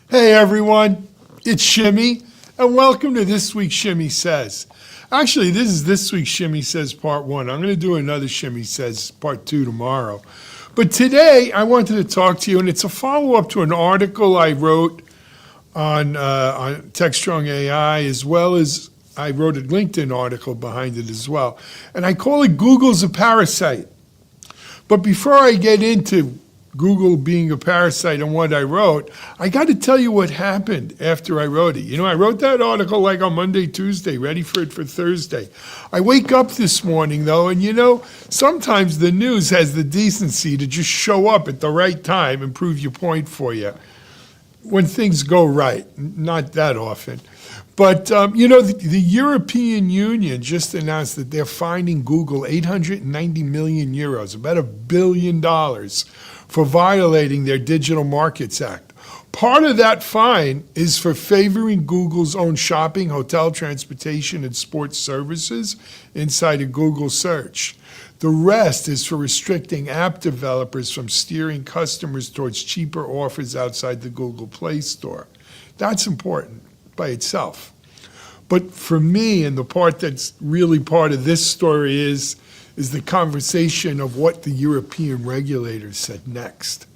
Hey everyone, it's Shimmy, and welcome to this week's Shimmy Says. Actually, this is this week's Shimmy Says Part 1. I'm going to do another Shimmy Says Part 2 tomorrow. But today, I wanted to talk to you, and it's a follow-up to an article I wrote on Techstrong AI, as well as I wrote a LinkedIn article behind it as well. And I call it Google's a Parasite. But before I get into Google being a parasite and what I wrote, I got to tell you what happened after I wrote it. You know, I wrote that article like on Monday, Tuesday, ready for it for Thursday. I wake up this morning, though, and you know, sometimes the news has the decency to just show up at the right time and prove your point for you when things go right. Not that often. But, you know, the European Union just announced that they're fining Google 890 million euros, about $1 billion, for violating their Digital Markets Act. Part of that fine is for favoring Google's own shopping, hotel, transportation, and sports services inside of Google search. The rest is for restricting app developers from steering customers towards cheaper offers outside the Google Play Store. That's important by itself. But for me, and the part that's really part of this story is the conversation of what the European regulators said next.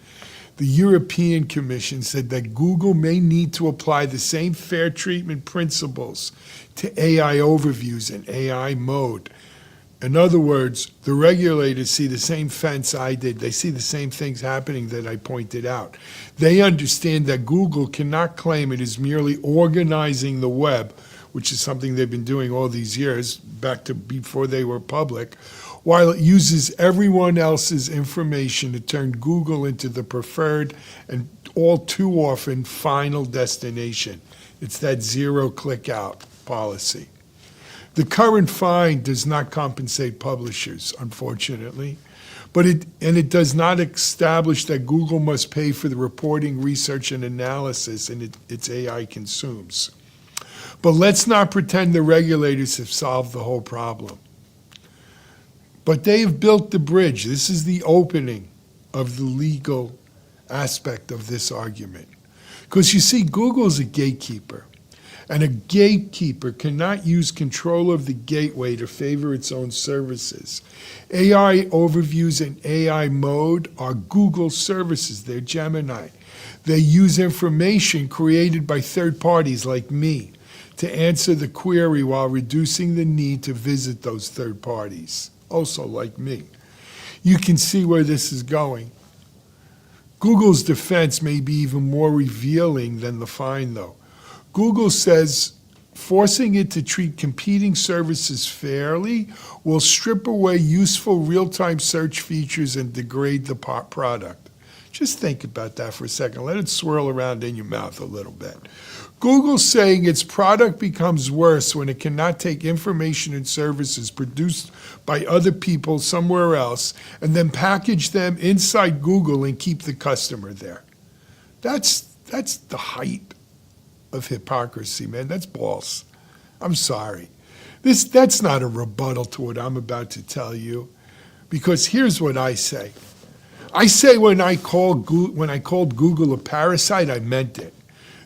The European Commission said that Google may need to apply the same fair treatment principles to AI overviews and AI mode. In other words, the regulators see the same fence I did. They see the same things happening that I pointed out. They understand that Google cannot claim it is merely organizing the web, which is something they've been doing all these years, back to before they were public, while it uses everyone else's information to turn Google into the preferred and all too often final destination. It's that zero-click out policy. The current fine does not compensate publishers, unfortunately, but it does not establish that Google must pay for the reporting, research, and analysis its AI consumes. But let's not pretend the regulators have solved the whole problem. But they've built the bridge. This is the opening of the legal aspect of this argument. Because you see, Google's a gatekeeper. And a gatekeeper cannot use control of the gateway to favor its own services. AI overviews and AI mode are Google services. They're Gemini. They use information created by third parties like me to answer the query while reducing the need to visit those third parties, also like me. You can see where this is going. Google's defense may be even more revealing than the fine, though. Google says forcing it to treat competing services fairly will strip away useful real-time search features and degrade the product. Just think about that for a second. Let it swirl around in your mouth a little bit. Google's saying its product becomes worse when it cannot take information and services produced by other people somewhere else and then package them inside Google and keep the customer there. That's the height of hypocrisy, man. That's balls. I'm sorry. That's not a rebuttal to what I'm about to tell you, because here's what I say. I say when I called Google a parasite, I meant it.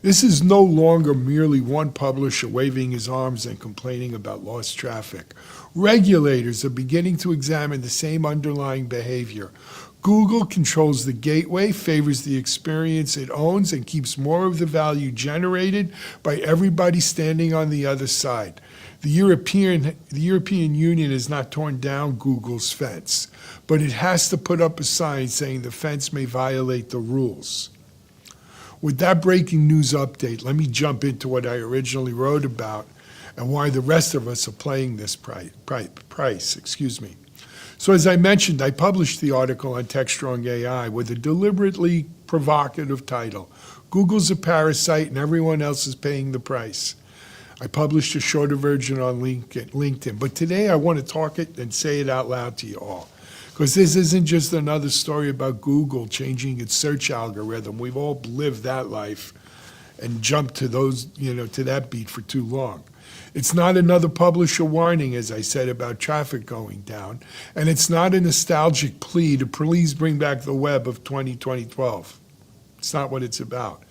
This is no longer merely one publisher waving his arms and complaining about lost traffic. Regulators are beginning to examine the same underlying behavior. Google controls the gateway, favors the experience it owns, and keeps more of the value generated by everybody standing on the other side. The European Union has not torn down Google's fence, but it has to put up a sign saying the fence may violate the rules. With that breaking news update, let me jump into what I originally wrote about and why the rest of us are playing this price. So as I mentioned, I published the article on Techstrong AI with a deliberately provocative title, Google's a Parasite and Everyone Else is Paying the Price. I published a shorter version on LinkedIn, but today I want to talk it and say it out loud to you all. Because this isn't just another story about Google changing its search algorithm. We've all lived that life and jumped to those, to that beat for too long. It's not another publisher whining, as I said, about traffic going down. And it's not a nostalgic plea to please bring back the web of 2012. It's not what it's about.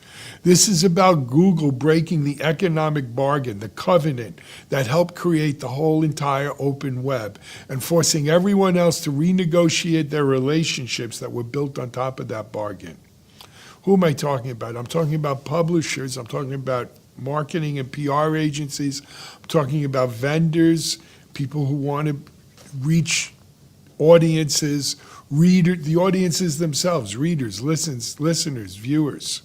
This is about Google breaking the economic bargain, the covenant that helped create the whole entire open web, and forcing everyone else to renegotiate their relationships that were built on top of that bargain. Who am I talking about? I'm talking about publishers. I'm talking about marketing and PR agencies. I'm talking about vendors, people who want to reach audiences, the audiences themselves, readers, listeners, viewers.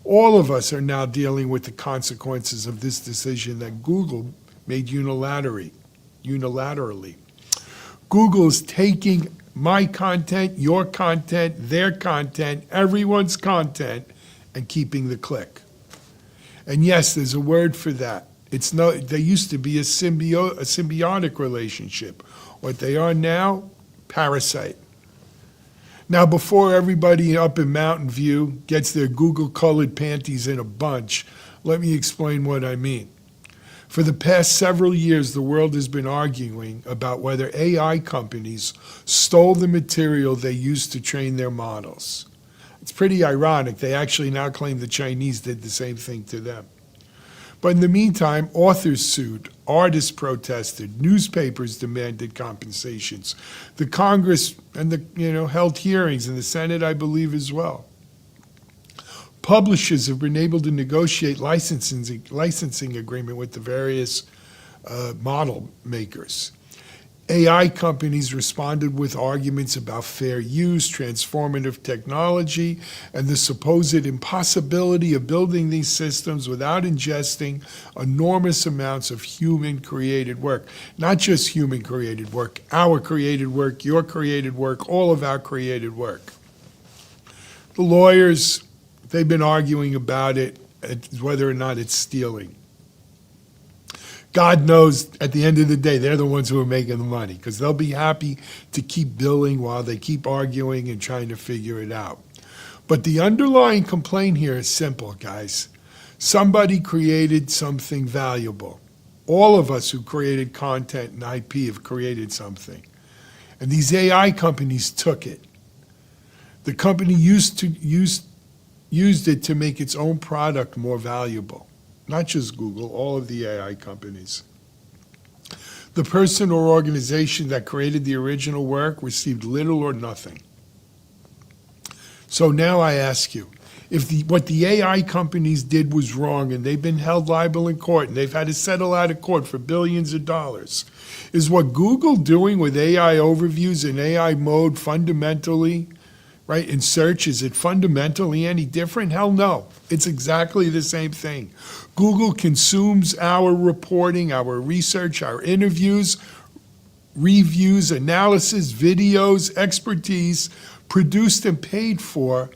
All of us are now dealing with the consequences of this decision that Google made unilaterally. Google is taking my content, your content, their content, everyone's content, and keeping the click. And yes, there's a word for that. There used to be a symbiotic relationship. What they are now, parasite. Now, before everybody up in Mountain View gets their Google-colored panties in a bunch, let me explain what I mean. For the past several years, the world has been arguing about whether AI companies stole the material they used to train their models. It's pretty ironic. They actually now claim the Chinese did the same thing to them. But in the meantime, authors sued, artists protested, newspapers demanded compensations. The Congress and held hearings, in the Senate, I believe, as well. Publishers have been able to negotiate licensing agreement with the various model makers. AI companies responded with arguments about fair use, transformative technology, and the supposed impossibility of building these systems without ingesting enormous amounts of human-created work. Not just human-created work, our created work, your created work, all of our created work. The lawyers, they've been arguing about it, whether or not it's stealing. God knows at the end of the day, they're the ones who are making the money because they'll be happy to keep billing while they keep arguing and trying to figure it out. But the underlying complaint here is simple, guys. Somebody created something valuable. All of us who created content and IP have created something. And these AI companies took it. The company used it to make its own product more valuable. Not just Google, all of the AI companies. The person or organization that created the original work received little or nothing. So now I ask you, if what the AI companies did was wrong and they've been held liable in court and they've had to settle out of court for billions of dollars, is what Google doing with AI overviews and AI mode fundamentally, right, in search, is it fundamentally any different? Hell no. It's exactly the same thing. Google consumes our reporting, our research, our interviews, reviews, analysis, videos, expertise, produced and paid for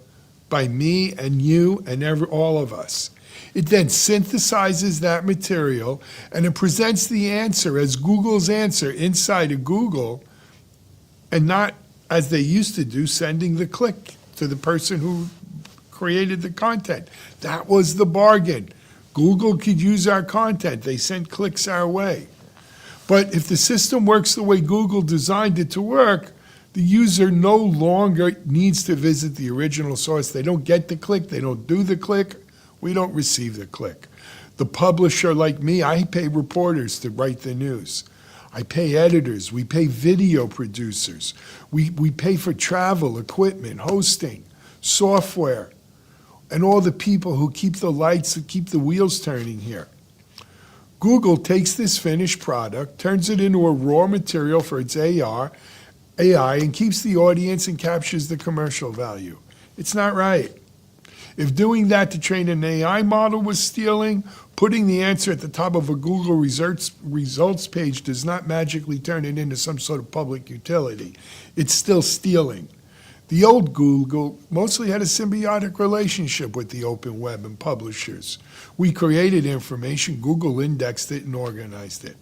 by me and you and all of us. It then synthesizes that material and it presents the answer as Google's answer inside of Google, and not as they used to do, sending the click to the person who created the content. That was the bargain. Google could use our content. They sent clicks our way. But if the system works the way Google designed it to work, the user no longer needs to visit the original source. They don't get the click. They don't do the click. We don't receive the click. The publisher, like me, I pay reporters to write the news. I pay editors. We pay video producers. We pay for travel, equipment, hosting, software, and all the people who keep the lights and keep the wheels turning here. Google takes this finished product, turns it into a raw material for its AI, and keeps the audience and captures the commercial value. It's not right. If doing that to train an AI model was stealing, putting the answer at the top of a Google results page does not magically turn it into some sort of public utility. It's still stealing. The old Google mostly had a symbiotic relationship with the open web and publishers. We created information, Google indexed it and organized it.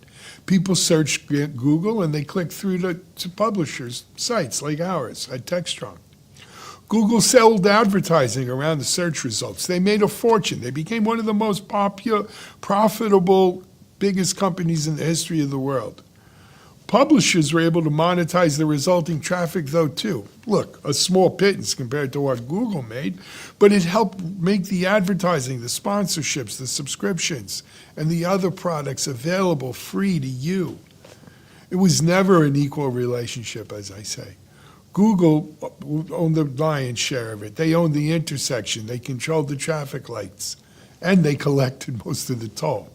People searched Google and they clicked through to publishers' sites like ours at Techstrong. Google sold advertising around the search results. They made a fortune. They became one of the most popular, profitable, biggest companies in the history of the world. Publishers were able to monetize the resulting traffic, though, too. Look, a small pittance compared to what Google made, but it helped make the advertising, the sponsorships, the subscriptions, and the other products available free to you. It was never an equal relationship, as I say. Google owned the lion's share of it. They owned the intersection. They controlled the traffic lights, and they collected most of the toll.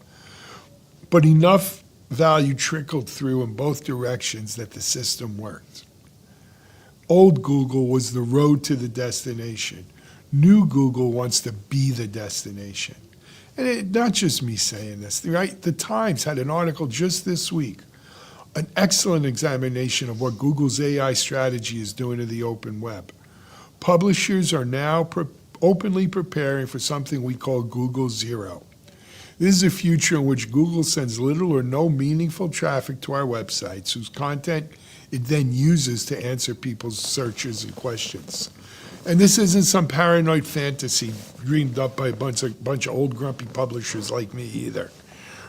But enough value trickled through in both directions that the system worked. Old Google was the road to the destination. New Google wants to be the destination. And not just me saying this, right? The Times had an article just this week, an excellent examination of what Google's AI strategy is doing to the open web. Publishers are now openly preparing for something we call Google Zero. This is a future in which Google sends little or no meaningful traffic to our websites, whose content it then uses to answer people's searches and questions. And this isn't some paranoid fantasy dreamed up by a bunch of old grumpy publishers like me either,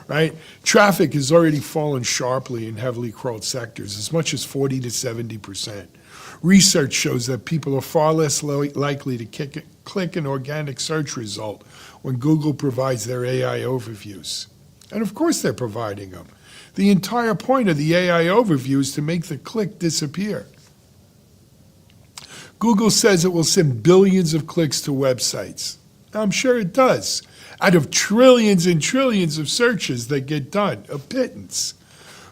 right? Traffic has already fallen sharply in heavily crawled sectors, as much as 40 to 70%. Research shows that people are far less likely to click an organic search result when Google provides their AI overviews. And of course they're providing them. The entire point of the AI overview is to make the click disappear. Google says it will send billions of clicks to websites. I'm sure it does. Out of trillions and trillions of searches that get done, a pittance.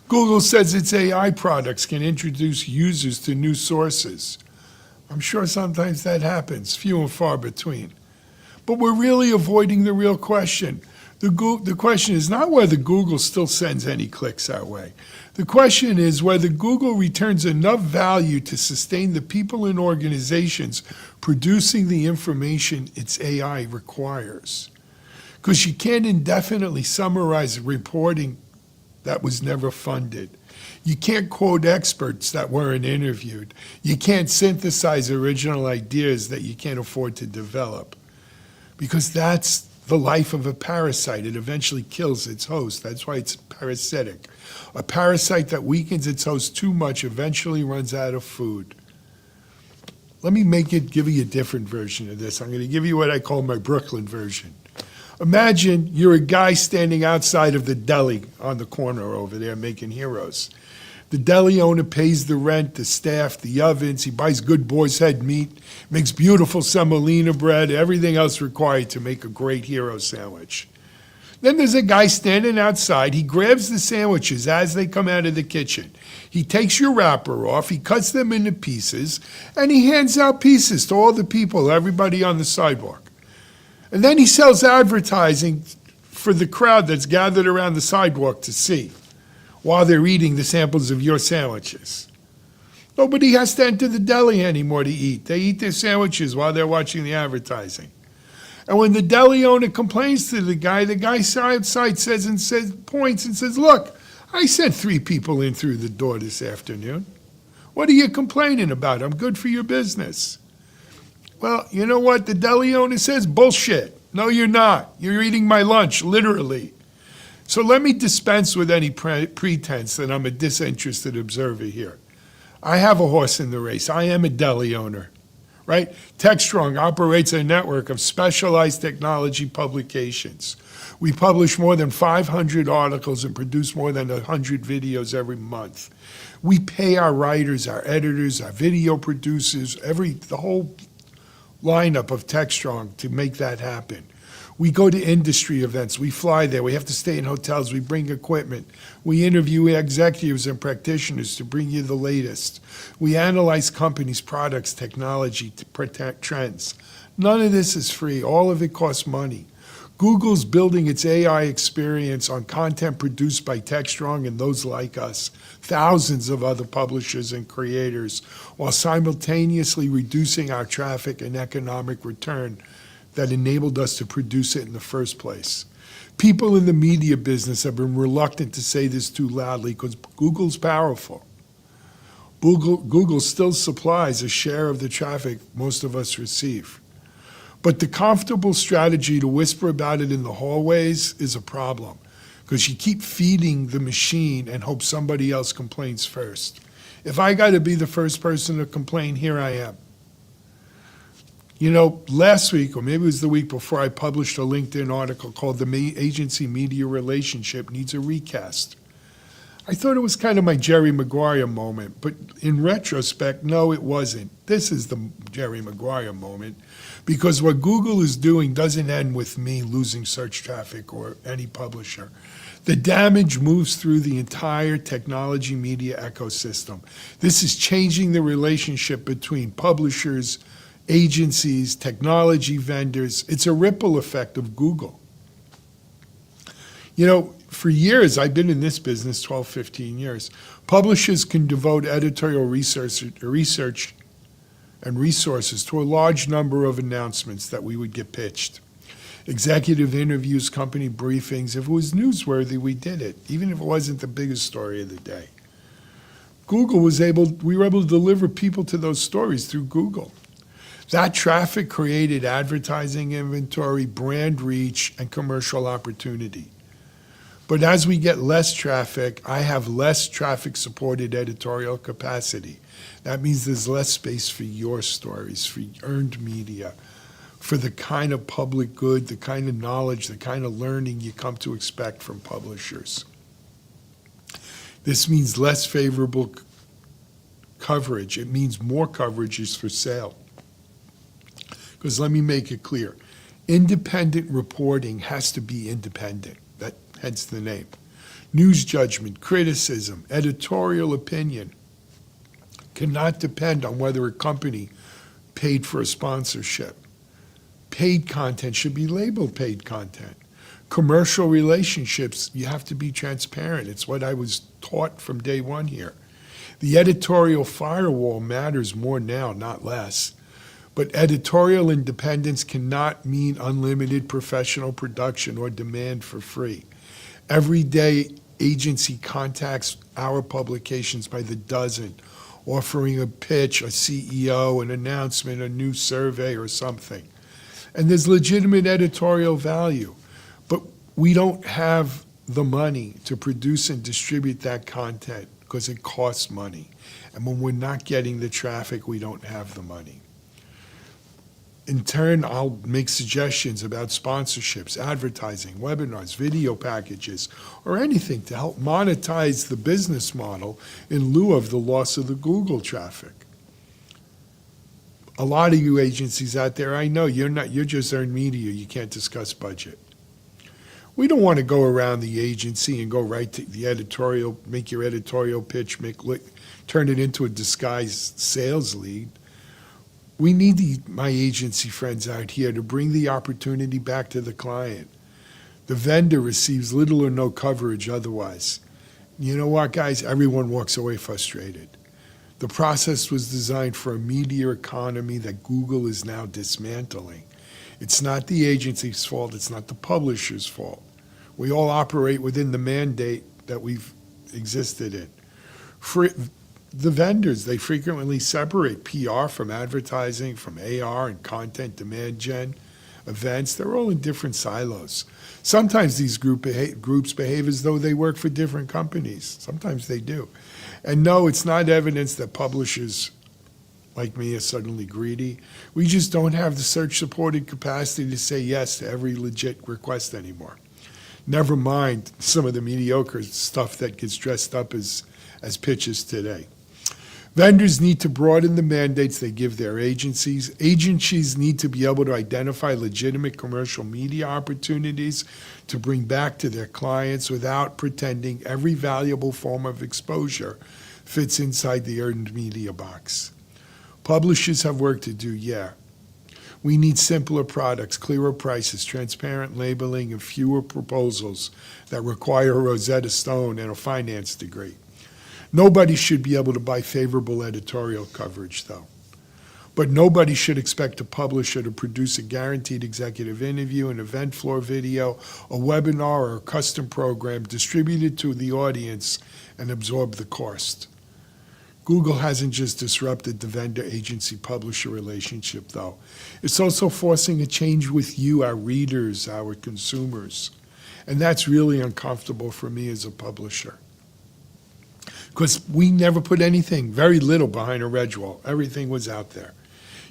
Google says its AI products can introduce users to new sources. I'm sure sometimes that happens, few and far between. But we're really avoiding the real question. The question is not whether Google still sends any clicks our way. The question is whether Google returns enough value to sustain the people and organizations producing the information its AI requires. Because you can't indefinitely summarize reporting that was never funded. You can't quote experts that weren't interviewed. You can't synthesize original ideas that you can't afford to develop. Because that's the life of a parasite. It eventually kills its host. That's why it's parasitic. A parasite that weakens its host too much eventually runs out of food. Let me give you a different version of this. I'm going to give you what I call my Brooklyn version. Imagine you're a guy standing outside of the deli on the corner over there making heroes. The deli owner pays the rent, the staff, the ovens. He buys good boar's head meat, makes beautiful semolina bread, everything else required to make a great hero sandwich. Then there's a guy standing outside. He grabs the sandwiches as they come out of the kitchen. He takes your wrapper off, he cuts them into pieces, and he hands out pieces to all the people, everybody on the sidewalk. And then he sells advertising for the crowd that's gathered around the sidewalk to see while they're eating the samples of your sandwiches. Nobody has to enter the deli anymore to eat. They eat their sandwiches while they're watching the advertising. And when the deli owner complains to the guy outside points and says, "Look, I sent 3 people in through the door this afternoon. What are you complaining about? I'm good for your business." Well, you know what the deli owner says? Bullshit. No, you're not. You're eating my lunch, literally. So let me dispense with any pretense that I'm a disinterested observer here. I have a horse in the race. I am a deli owner, right? Techstrong operates a network of specialized technology publications. We publish more than 500 articles and produce more than 100 videos every month. We pay our writers, our editors, our video producers, the whole lineup of Techstrong to make that happen. We go to industry events. We fly there. We have to stay in hotels. We bring equipment. We interview executives and practitioners to bring you the latest. We analyze companies, products, technology to protect trends. None of this is free. All of it costs money. Google's building its AI experience on content produced by Techstrong and those like us, thousands of other publishers and creators, while simultaneously reducing our traffic and economic return that enabled us to produce it in the first place. People in the media business have been reluctant to say this too loudly because Google's powerful. Google still supplies a share of the traffic most of us receive. But the comfortable strategy to whisper about it in the hallways is a problem. because you keep feeding the machine and hope somebody else complains first. If I got to be the first person to complain, here I am. You know, last week, or maybe it was the week before, I published a LinkedIn article called "The Agency Media Relationship Needs a Recast." I thought it was kind of my Jerry Maguire moment, but in retrospect, no, it wasn't. This is the Jerry Maguire moment, because what Google is doing doesn't end with me losing search traffic or any publisher. The damage moves through the entire technology media ecosystem. This is changing the relationship between publishers, agencies, technology vendors. It's a ripple effect of Google. You know, for years, I've been in this business, 12, 15 years. Publishers can devote editorial research and resources to a large number of announcements that we would get pitched. Executive interviews, company briefings. If it was newsworthy, we did it, even if it wasn't the biggest story of the day. We were able to deliver people to those stories through Google. That traffic created advertising inventory, brand reach, and commercial opportunity. But as we get less traffic, I have less traffic-supported editorial capacity. That means there's less space for your stories, for earned media, for the kind of public good, the kind of knowledge, the kind of learning you come to expect from publishers. This means less favorable coverage. It means more coverage is for sale. Because let me make it clear, independent reporting has to be independent. Hence the name. News judgment, criticism, editorial opinion cannot depend on whether a company paid for a sponsorship. Paid content should be labeled paid content. Commercial relationships, you have to be transparent. It's what I was taught from day one here. The editorial firewall matters more now, not less. But editorial independence cannot mean unlimited professional production or demand for free. Every day, agency contacts our publications by the dozen, offering a pitch, a CEO, an announcement, a new survey, or something. And there's legitimate editorial value, but we don't have the money to produce and distribute that content because it costs money. And when we're not getting the traffic, we don't have the money. In turn, I'll make suggestions about sponsorships, advertising, webinars, video packages, or anything to help monetize the business model in lieu of the loss of the Google traffic. A lot of you agencies out there, I know you're just earned media, you can't discuss budget. We don't want to go around the agency and go right to the editorial, make your editorial pitch, turn it into a disguised sales lead. We need my agency friends out here to bring the opportunity back to the client. The vendor receives little or no coverage otherwise. You know what, guys? Everyone walks away frustrated. The process was designed for a media economy that Google is now dismantling. It's not the agency's fault. It's not the publisher's fault. We all operate within the mandate that we've existed in. The vendors, they frequently separate PR from advertising, from AR and content demand gen events. They're all in different silos. Sometimes these groups behave as though they work for different companies. Sometimes they do. And no, it's not evidence that publishers like me are suddenly greedy. We just don't have the search-supported capacity to say yes to every legit request anymore. Never mind some of the mediocre stuff that gets dressed up as pitches today. Vendors need to broaden the mandates they give their agencies. Agencies need to be able to identify legitimate commercial media opportunities to bring back to their clients without pretending every valuable form of exposure fits inside the earned media box. Publishers have work to do, yeah. We need simpler products, clearer prices, transparent labeling, and fewer proposals that require a Rosetta Stone and a finance degree. Nobody should be able to buy favorable editorial coverage, though. But nobody should expect a publisher to produce a guaranteed executive interview, an event floor video, a webinar, or a custom program distributed to the audience and absorb the cost. Google hasn't just disrupted the vendor-agency-publisher relationship, though. It's also forcing a change with you, our readers, our consumers. And that's really uncomfortable for me as a publisher. Because we never put anything, very little, behind a reg wall. Everything was out there.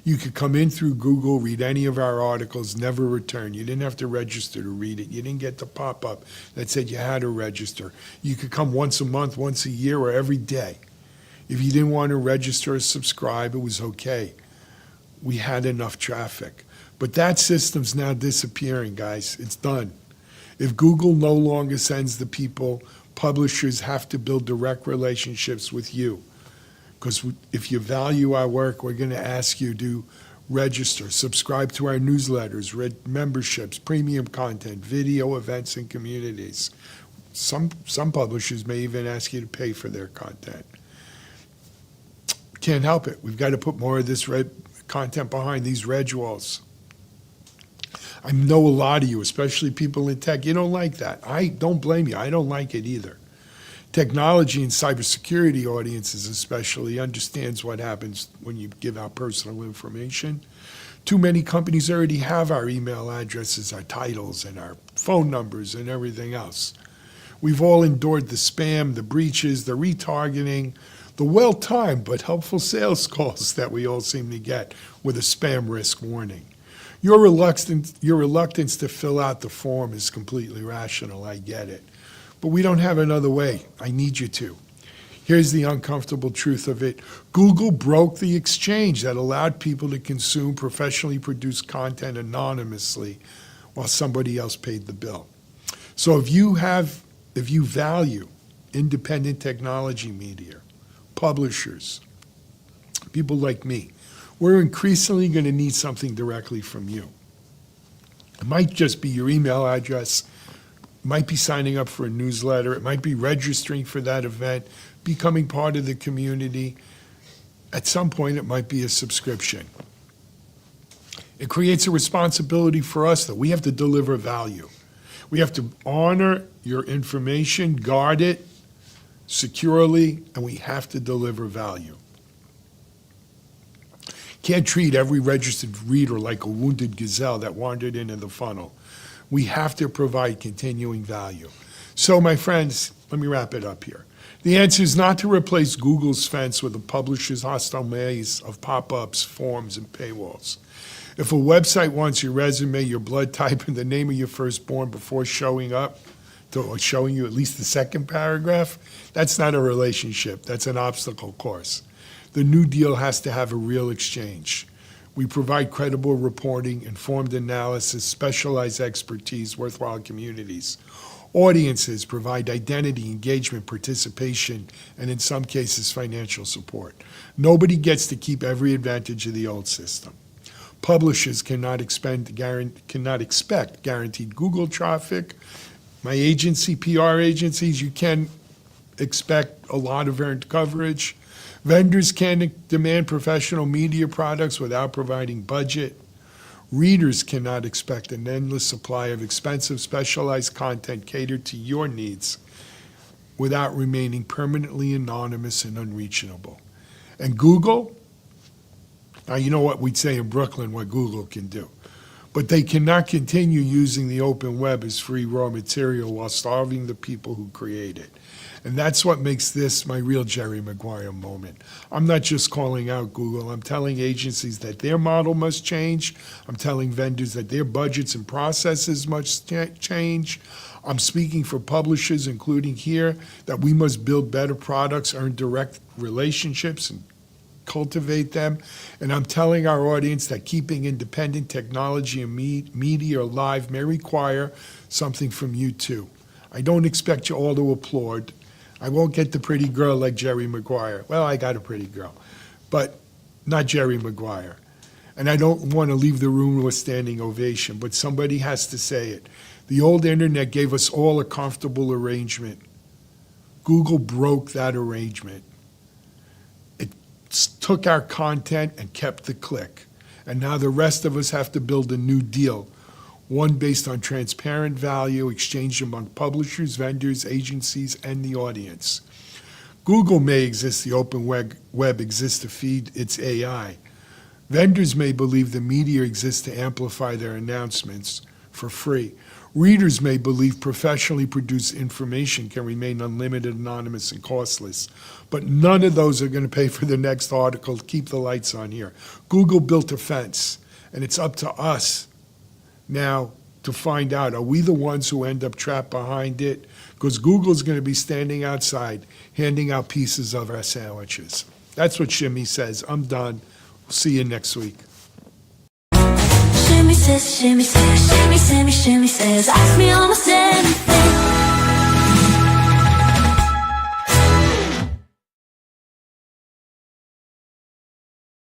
You could come in through Google, read any of our articles, never return. You didn't have to register to read it. You didn't get the pop-up that said you had to register. You could come once a month, once a year, or every day. If you didn't want to register or subscribe, it was okay. We had enough traffic. But that system's now disappearing, guys. It's done. If Google no longer sends the people, publishers have to build direct relationships with you. Because if you value our work, we're going to ask you to register, subscribe to our newsletters, memberships, premium content, video, events, and communities. Some publishers may even ask you to pay for their content. Can't help it. We've got to put more of this content behind these reg walls. I know a lot of you, especially people in tech, you don't like that. I don't blame you. I don't like it either. Technology and cybersecurity audiences especially understands what happens when you give out personal information. Too many companies already have our email addresses, our titles, and our phone numbers and everything else. We've all endured the spam, the breaches, the retargeting, the well-timed but helpful sales calls that we all seem to get with a spam risk warning. Your reluctance to fill out the form is completely rational, I get it. But we don't have another way. I need you to. Here's the uncomfortable truth of it. Google broke the exchange that allowed people to consume professionally produced content anonymously while somebody else paid the bill. So if you value independent technology media, publishers, people like me, we're increasingly going to need something directly from you. It might just be your email address, it might be signing up for a newsletter, it might be registering for that event, becoming part of the community. At some point, it might be a subscription. It creates a responsibility for us that we have to deliver value. We have to honor your information, guard it securely, and we have to deliver value. Can't treat every registered reader like a wounded gazelle that wandered into the funnel. We have to provide continuing value. So, my friends, let me wrap it up here. The answer is not to replace Google's fence with a publisher's hostile maze of pop-ups, forms, and paywalls. If a website wants your resume, your blood type, and the name of your firstborn before showing up, or showing you at least the second paragraph, that's not a relationship. That's an obstacle course. The New Deal has to have a real exchange. We provide credible reporting, informed analysis, specialized expertise, worthwhile communities. Audiences provide identity, engagement, participation, and in some cases, financial support. Nobody gets to keep every advantage of the old system. Publishers cannot expect guaranteed Google traffic. My agency, PR agencies, you can expect a lot of earned coverage. Vendors can't demand professional media products without providing budget. Readers cannot expect an endless supply of expensive, specialized content catered to your needs without remaining permanently anonymous and unreachable. And Google, now you know what we'd say in Brooklyn, what Google can do. But they cannot continue using the open web as free raw material while starving the people who create it. And that's what makes this my real Jerry Maguire moment. I'm not just calling out Google. I'm telling agencies that their model must change. I'm telling vendors that their budgets and processes must change. I'm speaking for publishers, including here, that we must build better products, earn direct relationships, and cultivate them. And I'm telling our audience that keeping independent technology and media alive may require something from you too. I don't expect you all to applaud. I won't get the pretty girl like Jerry Maguire. Well, I got a pretty girl, but not Jerry Maguire. And I don't want to leave the room with a standing ovation, but somebody has to say it. The old internet gave us all a comfortable arrangement. Google broke that arrangement. It took our content and kept the click. And now the rest of us have to build a new deal, one based on transparent value exchanged among publishers, vendors, agencies, and the audience. Google may exist, the open web exists to feed its AI. Vendors may believe the media exists to amplify their announcements for free. Readers may believe professionally produced information can remain unlimited, anonymous, and costless, but none of those are going to pay for the next article. Keep the lights on here. Google built a fence, and it's up to us now to find out, are we the ones who end up trapped behind it? Because Google's going to be standing outside handing out pieces of our sandwiches. That's what Shimmy says. I'm done. We'll see you next week. Shimmy says, shimmy says, shimmy, shimmy, shimmy says, ask me on the stand.